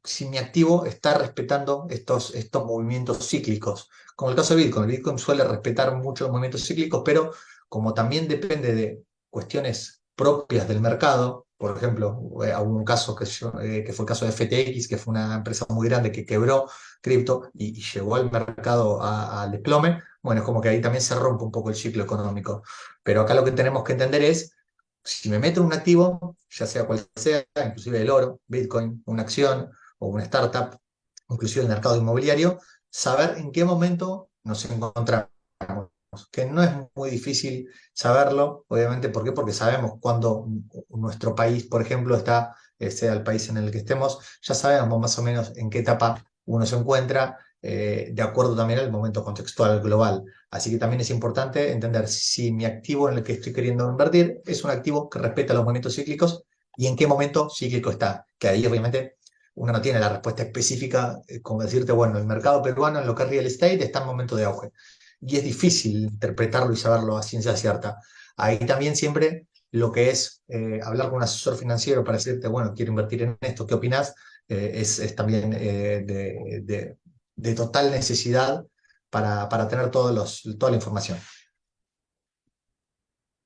si mi activo está respetando estos movimientos cíclicos. Como el caso de Bitcoin. El Bitcoin suele respetar muchos movimientos cíclicos, pero como también depende de cuestiones propias del mercado, por ejemplo, hubo un caso que fue el caso de FTX, que fue una empresa muy grande que quebró cripto y llevó al mercado al desplome. Bueno, es como que ahí también se rompe un poco el ciclo económico. Pero acá lo que tenemos que entender es si me meto en un activo, ya sea cual sea, inclusive el oro, Bitcoin, una acción o una startup, inclusive el mercado inmobiliario, saber en qué momento nos encontramos, que no es muy difícil saberlo, obviamente, ¿por qué? Porque sabemos cuando nuestro país, por ejemplo, está, sea el país en el que estemos, ya sabemos más o menos en qué etapa uno se encuentra, de acuerdo también al momento contextual global. Así que también es importante entender si mi activo en el que estoy queriendo invertir es un activo que respeta los movimientos cíclicos y en qué momento cíclico está. Que ahí obviamente uno no tiene la respuesta específica, como decirte, bueno, el mercado peruano en lo que es real estate está en momento de auge. Y es difícil interpretarlo y saberlo a ciencia cierta. Ahí también siempre lo que es hablar con un asesor financiero para decirte, bueno, quiero invertir en esto, ¿qué opinas? Es también de total necesidad para tener toda la información.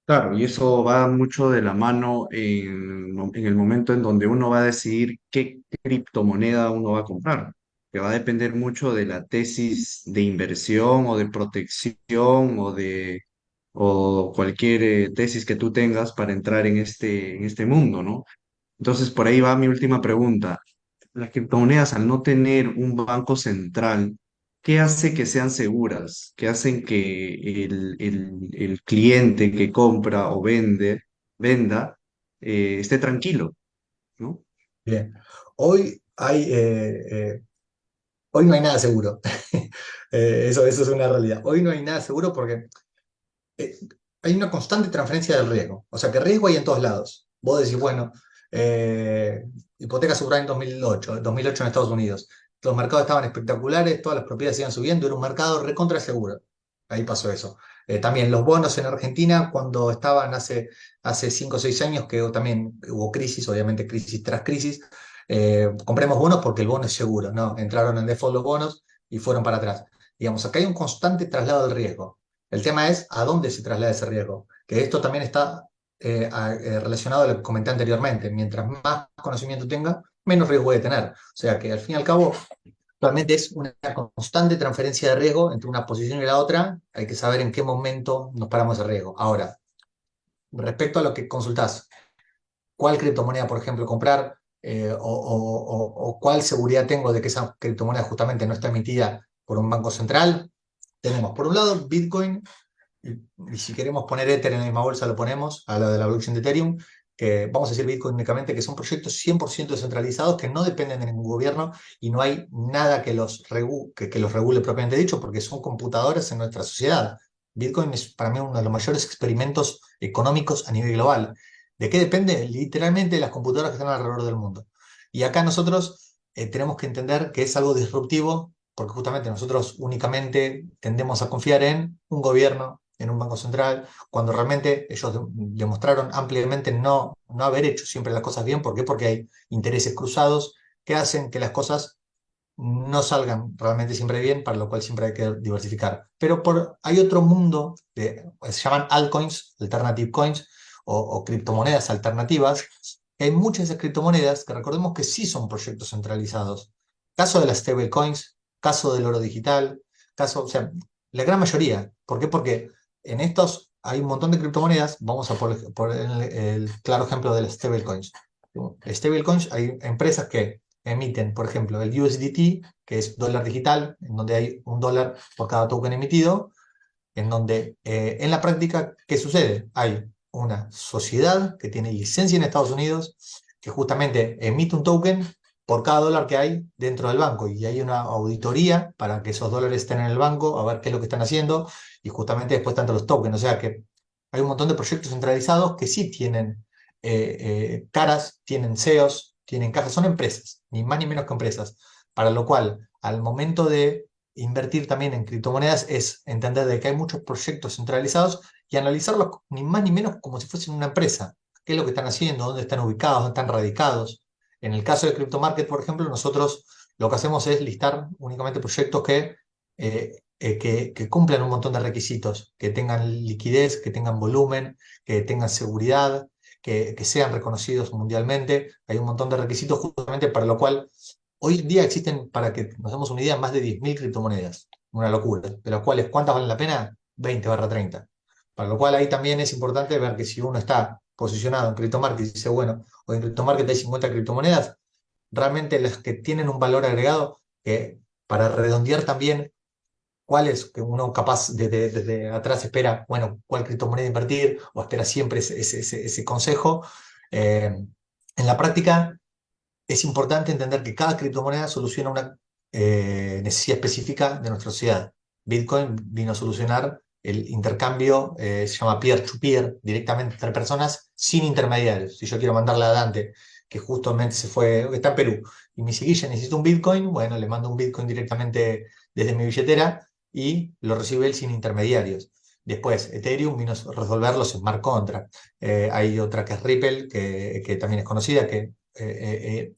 Claro, y eso va mucho de la mano en el momento en donde uno va a decidir qué criptomoneda uno va a comprar, que va a depender mucho de la tesis de inversión o de protección o cualquier tesis que tú tengas para entrar en este mundo, ¿no? Entonces, por ahí va mi última pregunta. las criptomonedas, al no tener un banco central, ¿qué hace que sean seguras? ¿Qué hacen que el cliente que compra o venda, esté tranquilo, ¿no? Bien. Hoy hoy no hay nada seguro. Eso es una realidad. Hoy no hay nada seguro porque eh, hay una constante transferencia del riesgo. O sea que riesgo hay en todos lados. Vos decís, bueno, eh, hipoteca asegurada en 2008 en Estados Unidos. Los mercados estaban espectaculares, todas las propiedades iban subiendo, era un mercado recontra seguro. Ahí pasó eso. También los bonos en Argentina, cuando estaban hace 5 o 6 años, que también hubo crisis, obviamente crisis tras crisis, compremos bonos porque el bono es seguro, ¿no? Entraron en default los bonos y fueron para atrás. Digamos, acá hay un constante traslado del riesgo. El tema es a dónde se traslada ese riesgo, que esto también está relacionado a lo que comenté anteriormente. Mientras más conocimiento tenga, menos riesgo puede tener. O sea que al fin y al cabo, realmente es una constante transferencia de riesgo entre una posición y la otra. Hay que saber en qué momento nos paramos de riesgo. Ahora, respecto a lo que consultás, ¿cuál criptomoneda, por ejemplo, comprar? O cuál seguridad tengo de que esa criptomoneda justamente no está emitida por un banco central. Tenemos, por un lado, Bitcoin, y si queremos poner Ether en la misma bolsa, lo ponemos a la de la blockchain de Ethereum, que vamos a decir Bitcoin únicamente, que son proyectos 100% descentralizados que no dependen de ningún gobierno y no hay nada que los regule propiamente dicho, porque son computadoras en nuestra sociedad. Bitcoin es para mí uno de los mayores experimentos económicos a nivel global. ¿De qué depende? Literalmente de las computadoras que están alrededor del mundo. Y acá nosotros tenemos que entender que es algo disruptivo, porque justamente nosotros únicamente tendemos a confiar en un gobierno, en un banco central, cuando realmente ellos demostraron ampliamente no haber hecho siempre las cosas bien. ¿Por qué? Porque hay intereses cruzados que hacen que las cosas no salgan realmente siempre bien, para lo cual siempre hay que diversificar. Pero hay otro mundo, se llaman altcoins, alternative coins, o criptomonedas alternativas. Hay muchas de esas criptomonedas que recordemos que sí son proyectos centralizados. Caso de las stablecoins, caso del oro digital, o sea, la gran mayoría. ¿Por qué? Porque en estos hay un montón de criptomonedas. Vamos a por el claro ejemplo de las stablecoins. Stablecoins, hay empresas que emiten, por ejemplo, el USDT, que es dólar digital, en donde hay un dólar por cada token emitido, en donde en la práctica, ¿qué sucede? Hay una sociedad que tiene licencia en Estados Unidos, que justamente emite un token por cada dólar que hay dentro del banco, y hay una auditoría para que esos dólares estén en el banco, a ver qué es lo que están haciendo, y justamente después tanto los tokens. O sea que hay un montón de proyectos centralizados que sí tienen caras, tienen CEOs, tienen cajas, son empresas, ni más ni menos que empresas, para lo cual, al momento de invertir también en criptomonedas, es entender de que hay muchos proyectos centralizados y analizarlos ni más ni menos como si fuesen una empresa. ¿Qué es lo que están haciendo? ¿Dónde están ubicados? ¿Dónde están radicados? En el caso de CryptoMarket, por ejemplo, nosotros lo que hacemos es listar únicamente proyectos que cumplan un montón de requisitos, que tengan liquidez, que tengan volumen, que tengan seguridad, que sean reconocidos mundialmente. Hay un montón de requisitos justamente para lo cual hoy en día existen, para que nos demos una idea, más de 10.000 criptomonedas. Una locura. De las cuales, ¿cuántas valen la pena? 20/30. Para lo cual ahí también es importante ver que si uno está posicionado en CryptoMarket y dice, bueno, hoy en CryptoMarket hay 50 criptomonedas, realmente las que tienen un valor agregado, para redondear también cuáles, que uno capaz desde atrás espera, bueno, cuál criptomoneda invertir, o espera siempre ese consejo. En la práctica es importante entender que cada criptomoneda soluciona una necesidad específica de nuestra sociedad. Bitcoin vino a solucionar el intercambio, se llama peer-to-peer, directamente entre personas, sin intermediarios. Si yo quiero mandarle a Dante, que justamente está en Perú, y me dice, Guille, necesito un Bitcoin, bueno, le mando un Bitcoin directamente desde mi billetera y lo recibe él sin intermediarios. Después, Ethereum vino a resolver los smart contracts. Hay otra que es Ripple, que también es conocida, que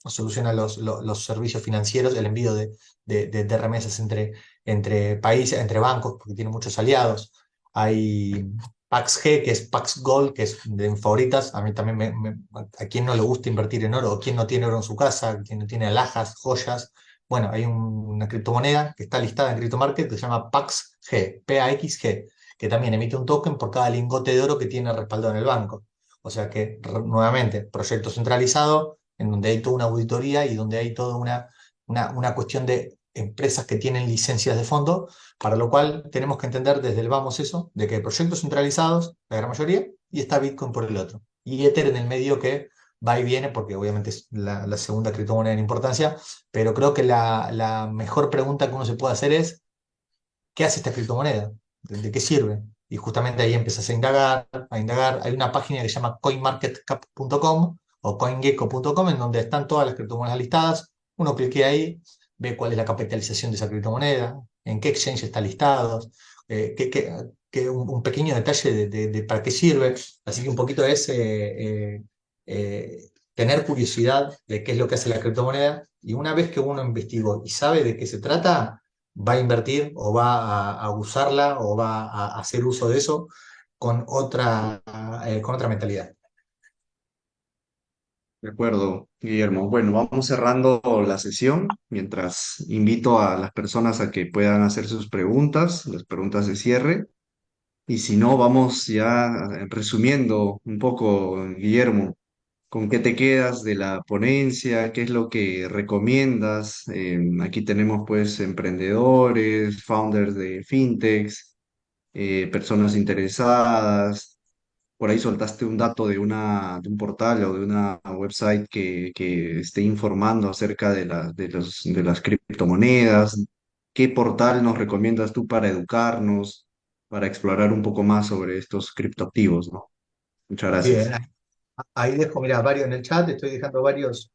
soluciona los servicios financieros, el envío de remesas entre países, entre bancos, porque tiene muchos aliados. Hay Pax G, que es Pax Gold, que es de mis favoritas. A mí también, a quien no le gusta invertir en oro, o quien no tiene oro en su casa, quien no tiene alhajas, joyas. Bueno, hay una criptomoneda que está listada en CryptoMarket que se llama Pax G, PAXG, que también emite un token por cada lingote de oro que tiene respaldado en el banco. O sea que, nuevamente, proyecto centralizado, en donde hay toda una auditoría y donde hay toda una cuestión de empresas que tienen licencias de fondo, para lo cual tenemos que entender desde el vamos eso, de que hay proyectos centralizados, la gran mayoría, y está Bitcoin por el otro. Y Ether en el medio que va y viene, porque obviamente es la segunda criptomoneda en importancia, pero creo que la mejor pregunta que uno se puede hacer es, ¿qué hace esta criptomoneda? ¿De qué sirve? Y justamente ahí empiezas a indagar, a indagar. Hay una página que se llama coinmarketcap.com o coingecko.com en donde están todas las criptomonedas listadas. Uno cliquea ahí, ve cuál es la capitalización de esa criptomoneda, en qué exchange está listado, un pequeño detalle de para qué sirve. Así que un poquito es tener curiosidad de qué es lo que hace la criptomoneda. Y una vez que uno investigó y sabe de qué se trata, va a invertir o va a usarla o va a hacer uso de eso con otra mentalidad. De acuerdo, Guillermo. Bueno, vamos cerrando la sesión mientras invito a las personas a que puedan hacer sus preguntas, las preguntas de cierre. Y si no, vamos ya resumiendo un poco, Guillermo, ¿con qué te quedas de la ponencia? ¿Qué es lo que recomiendas? Aquí tenemos pues emprendedores, founders de fintechs, personas interesadas. Por ahí soltaste un dato de un portal o de una website que esté informando acerca de las criptomonedas. ¿Qué portal nos recomiendas tú para educarnos, para explorar un poco más sobre estos criptoactivos, ¿no? Muchas Bien, gracias. ahí dejo, mira, varios en el chat, estoy dejando varios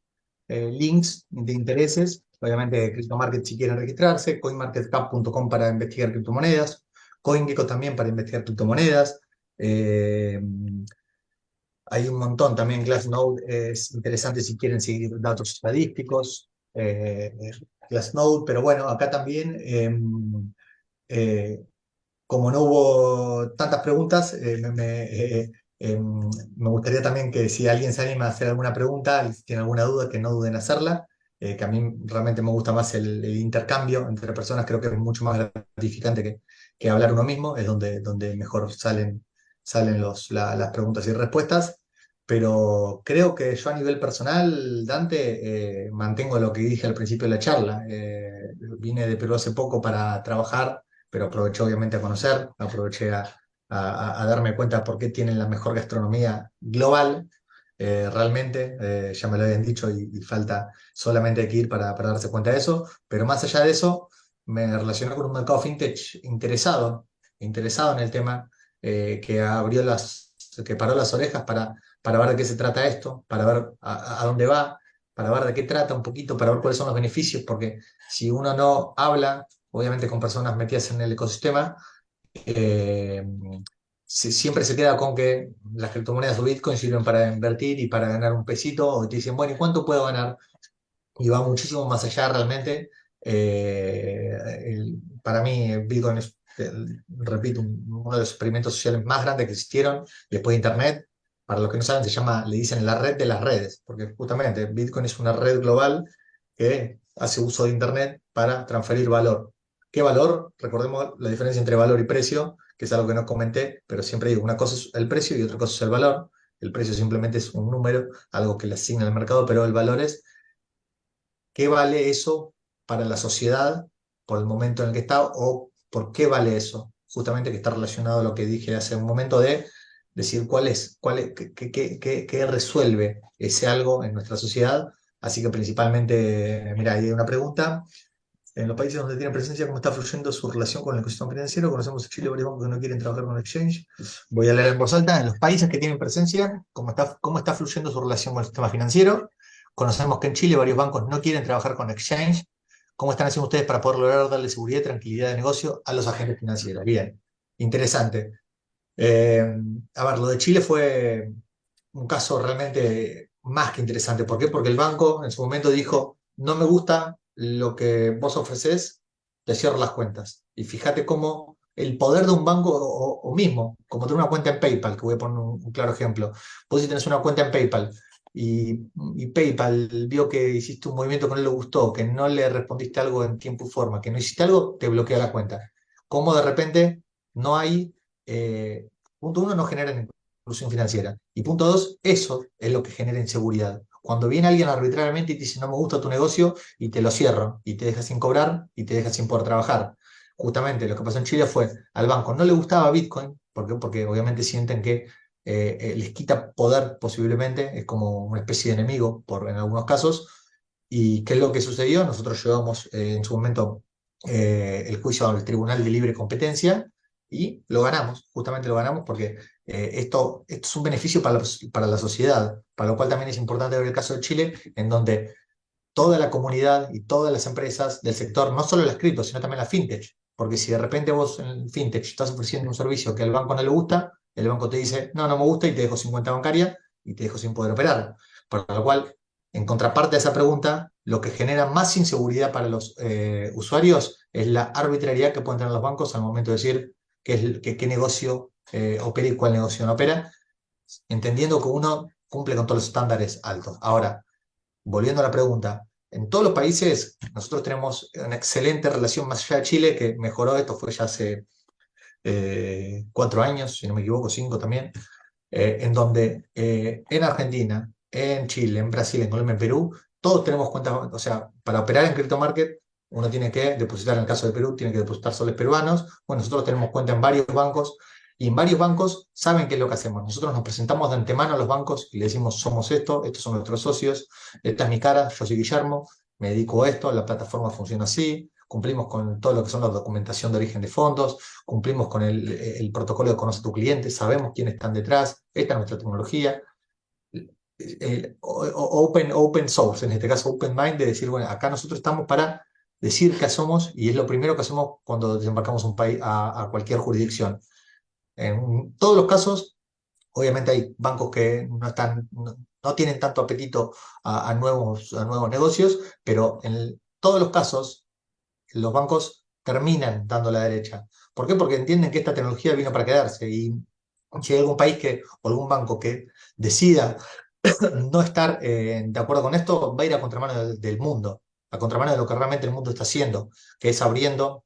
links de intereses. Obviamente, CryptoMarket si quieren registrarse, coinmarketcap.com para investigar criptomonedas, CoinGecko también para investigar criptomonedas. Eh, Hay un montón también. Glassnode es interesante si quieren seguir datos estadísticos. Glassnode, pero bueno, acá también, eh, como no hubo tantas preguntas, me gustaría también que si alguien se anima a hacer alguna pregunta, si tiene alguna duda, que no duden en hacerla. Que a mí realmente me gusta más el intercambio entre personas, creo que es mucho más gratificante que hablar uno mismo, es donde mejor salen las preguntas y respuestas. Pero creo que yo a nivel personal, Dante, mantengo lo que dije al principio de la charla. Vine de Perú hace poco para trabajar, pero aproveché obviamente a conocer, aproveché a darme cuenta por qué tienen la mejor gastronomía global. Realmente, ya me lo habían dicho y falta solamente que ir para darse cuenta de eso, pero más allá de eso, me relacioné con un mercado fintech interesado en el tema, que paró las orejas para ver de qué se trata esto, para ver a dónde va, para ver de qué trata un poquito, para ver cuáles son los beneficios, porque si uno no habla, obviamente con personas metidas en el ecosistema, eh, siempre se queda con que las criptomonedas o Bitcoin sirven para invertir y para ganar un pesito, o te dicen, bueno, ¿y cuánto puedo ganar? Y va muchísimo más allá realmente. Para mí, Bitcoin es, repito, uno de los experimentos sociales más grandes que existieron después de Internet. Para los que no saben, le dicen la red de las redes, porque justamente Bitcoin es una red global que hace uso de Internet para transferir valor. ¿Qué valor? Recordemos la diferencia entre valor y precio, que es algo que no comenté, pero siempre digo, una cosa es el precio y otra cosa es el valor. El precio simplemente es un número, algo que le asigna al mercado, pero el valor es qué vale eso para la sociedad por el momento en el que está o por qué vale eso. Justamente que está relacionado a lo que dije hace un momento de decir qué resuelve ese algo en nuestra sociedad. Así que principalmente, mira, hay una pregunta. En los países donde tiene presencia, ¿cómo está fluyendo su relación con el ecosistema financiero? Conocemos en Chile varios bancos que no quieren trabajar con el exchange. Voy a leer en voz alta. En los países que tienen presencia, ¿cómo está fluyendo su relación con el sistema financiero? Conocemos que en Chile varios bancos no quieren trabajar con exchange. ¿Cómo están haciendo ustedes para poder lograr darle seguridad y tranquilidad de negocio a los agentes financieros? Bien, interesante. Eh, a ver, lo de Chile fue un caso realmente más que interesante. ¿Por qué? Porque el banco en su momento dijo, no me gusta lo que vos ofreces, te cierro las cuentas. Y fíjate cómo el poder de un banco o mismo, como tener una cuenta en PayPal, que voy a poner un claro ejemplo. Vos si tenés una cuenta en PayPal y PayPal vio que hiciste un movimiento que no le gustó, que no le respondiste algo en tiempo y forma, que no hiciste algo, te bloquea la cuenta. Cómo de repente no hay, punto uno, no generan inclusión financiera. Y punto dos, eso es lo que genera inseguridad. cuando viene alguien arbitrariamente y te dice no me gusta tu negocio y te lo cierro y te deja sin cobrar y te deja sin poder trabajar. Justamente lo que pasó en Chile fue al banco no le gustaba Bitcoin, porque obviamente sienten que les quita poder posiblemente, es como una especie de enemigo en algunos casos. ¿Y qué es lo que sucedió? Nosotros llevamos en su momento el juicio al Tribunal de Libre Competencia y lo ganamos, justamente lo ganamos porque esto es un beneficio para la sociedad, para lo cual también es importante ver el caso de Chile, en donde toda la comunidad y todas las empresas del sector, no solo las criptos, sino también las fintech. Porque si de repente vos en fintech estás ofreciendo un servicio que al banco no le gusta, el banco te dice, no, no me gusta y te dejo sin cuenta bancaria y te dejo sin poder operar. Por lo cual, en contraparte a esa pregunta, lo que genera más inseguridad para los usuarios es la arbitrariedad que pueden tener los bancos al momento de decir qué negocio opera y cuál negocio no opera, entendiendo que uno cumple con todos los estándares altos. Ahora, volviendo a la pregunta, en todos los países nosotros tenemos una excelente relación más allá de Chile, que mejoró, esto fue ya hace 4 años, si no me equivoco, 5 también, en donde en Argentina, en Chile, en Brasil, en Colombia, en Perú, todos tenemos cuentas, o sea, para operar en Crypto Market, uno tiene que depositar, en el caso de Perú, tiene que depositar soles peruanos. Bueno, nosotros tenemos cuenta en varios bancos y en varios bancos saben qué es lo que hacemos. Nosotros nos presentamos de antemano a los bancos y le decimos, somos esto, estos son nuestros socios, esta es mi cara, yo soy Guillermo, me dedico a esto, la plataforma funciona así, cumplimos con todo lo que son la documentación de origen de fondos, cumplimos con el protocolo de conoce a tu cliente, sabemos quiénes están detrás, esta es nuestra tecnología. Open source, en este caso open mind, de decir, bueno, acá nosotros estamos para decir qué somos y es lo primero que hacemos cuando desembarcamos un país a cualquier jurisdicción. En todos los casos, obviamente hay bancos que no tienen tanto apetito a nuevos negocios, pero en todos los casos los bancos terminan dando la derecha. ¿Por qué? Porque entienden que esta tecnología vino para quedarse y si hay algún país o algún banco que decida no estar de acuerdo con esto, va a ir a contramano del mundo, a contramano de lo que realmente el mundo está haciendo, que es abriendo,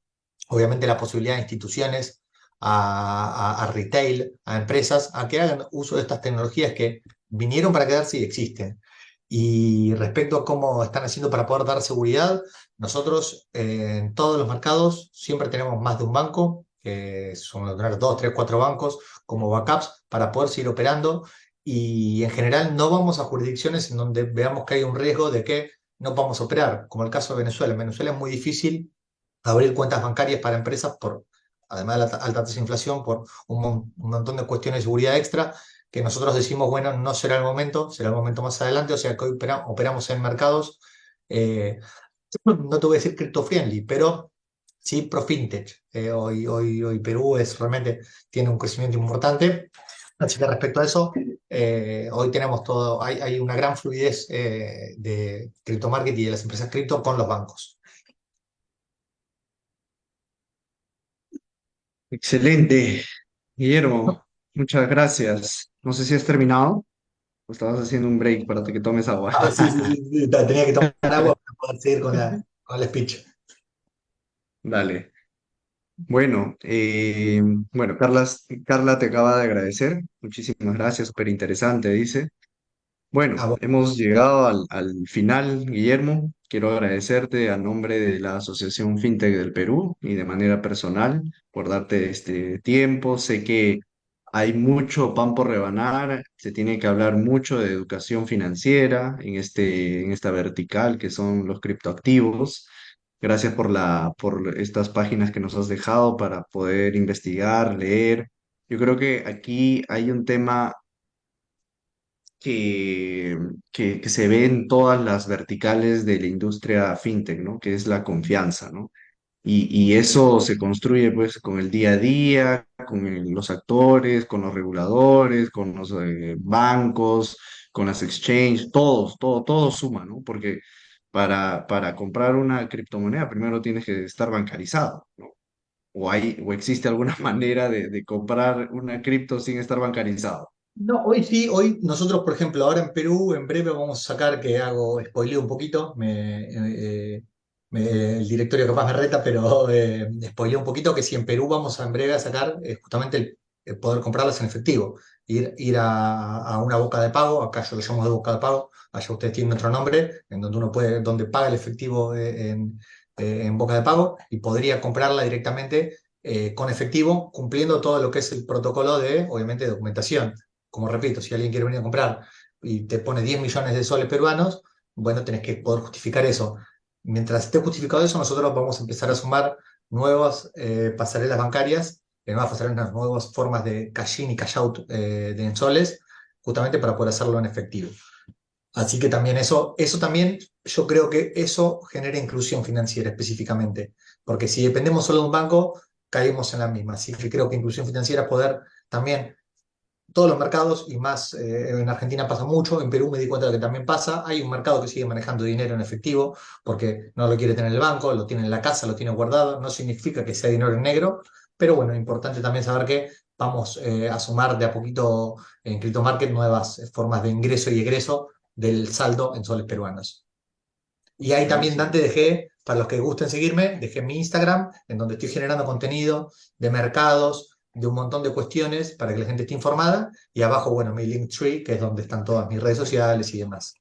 obviamente, la posibilidad a instituciones, a retail, a empresas, a que hagan uso de estas tecnologías que vinieron para quedarse y existen. Y respecto a cómo están haciendo para poder dar seguridad, nosotros en todos los mercados siempre tenemos más de un banco, que son tener dos, tres, cuatro bancos como backups para poder seguir operando y en general no vamos a jurisdicciones en donde veamos que hay un riesgo de que no podamos operar, como el caso de Venezuela. En Venezuela es muy difícil abrir cuentas bancarias para empresas además de la alta tasa de inflación, por un montón de cuestiones de seguridad extra, que nosotros decimos, bueno, no será el momento, será el momento más adelante, o sea que hoy operamos en mercados, eh, no te voy a decir crypto friendly, pero sí pro fintech. Hoy Perú realmente tiene un crecimiento importante. Así que respecto a eso, hoy tenemos todo, hay una gran fluidez de cripto market y de las empresas cripto con los bancos. Excelente, Guillermo, muchas gracias. No sé si has terminado o estabas haciendo un break para que tomes agua. Ah, sí, sí, sí, sí, tenía que tomar agua para poder seguir con el speech. Dale. Bueno, bueno, Carla te acaba de agradecer. Muchísimas gracias, súper interesante, dice. Ah, Bueno, bueno, hemos llegado al final, Guillermo. Quiero agradecerte a nombre de la Asociación FinTech del Perú y de manera personal por darte este tiempo. Sé que hay mucho pan por rebanar, se tiene que hablar mucho de educación financiera en esta vertical que son los criptoactivos. Gracias por estas páginas que nos has dejado para poder investigar, leer. Yo creo que aquí hay un tema que, que se ve en todas las verticales de la industria fintech, ¿no? Que es la confianza, ¿no? Y eso se construye pues con el día a día, con los actores, con los reguladores, con los bancos, con las exchanges, todo suma, ¿no? Porque para comprar una criptomoneda primero tienes que estar bancarizado, ¿no? O existe alguna manera de comprar una cripto sin estar bancarizado. no, hoy sí, hoy nosotros, por ejemplo, ahora en Perú, en breve vamos a sacar, que spoileo un poquito, el directorio capaz me reta, pero spoileo un poquito que si en Perú vamos en breve a sacar justamente el poder comprarlas en efectivo. ir a una boca de pago, acá yo lo llamo de boca de pago, allá ustedes tienen otro nombre, en donde uno puede, donde paga el efectivo en boca de pago y podría comprarla directamente con efectivo, cumpliendo todo lo que es el protocolo de, obviamente, documentación. Como repito, si alguien quiere venir a comprar y te pone 10 millones de soles peruanos, bueno, tenés que poder justificar eso. Mientras esté justificado eso, nosotros vamos a empezar a sumar nuevas pasarelas bancarias, nuevas pasarelas, nuevas formas de cash-in y cash-out en soles, justamente para poder hacerlo en efectivo. Así que también eso también, yo creo que eso genera inclusión financiera específicamente, porque si dependemos solo de un banco, caemos en la misma. Así que creo que inclusión financiera es poder también todos los mercados, y más en Argentina pasa mucho, en Perú me di cuenta de que también pasa, hay un mercado que sigue manejando dinero en efectivo porque no lo quiere tener el banco, lo tiene en la casa, lo tiene guardado, no significa que sea dinero en negro, pero bueno, es importante también saber que vamos a sumar de a poquito en Crypto Market nuevas formas de ingreso y egreso del saldo en soles peruanos. Y ahí también, Buenísimo. Dante, dejé, para los que gusten seguirme, dejé mi Instagram, en donde estoy generando contenido de mercados, de un montón de cuestiones para que la gente esté informada. Y abajo, bueno, mi Linktree, que es donde están todas mis redes sociales y demás.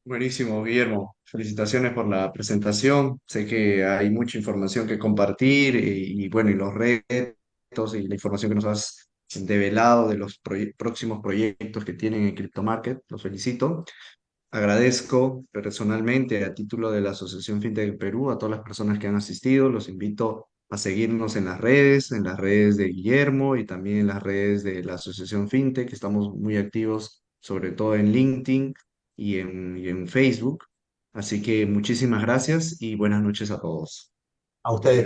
Buenísimo, Guillermo. Felicitaciones por la presentación. Sé que hay mucha información que compartir y bueno, y los retos y la información que nos has develado de los próximos proyectos que tienen en Crypto Market. Los felicito. Agradezco personalmente a título de la Asociación FinTech Perú a todas las personas que han asistido. Los invito a seguirnos en las redes de Guillermo y también en las redes de la Asociación FinTech. Estamos muy activos, sobre todo en LinkedIn y en Facebook. Así que muchísimas gracias y buenas noches a todos. A ustedes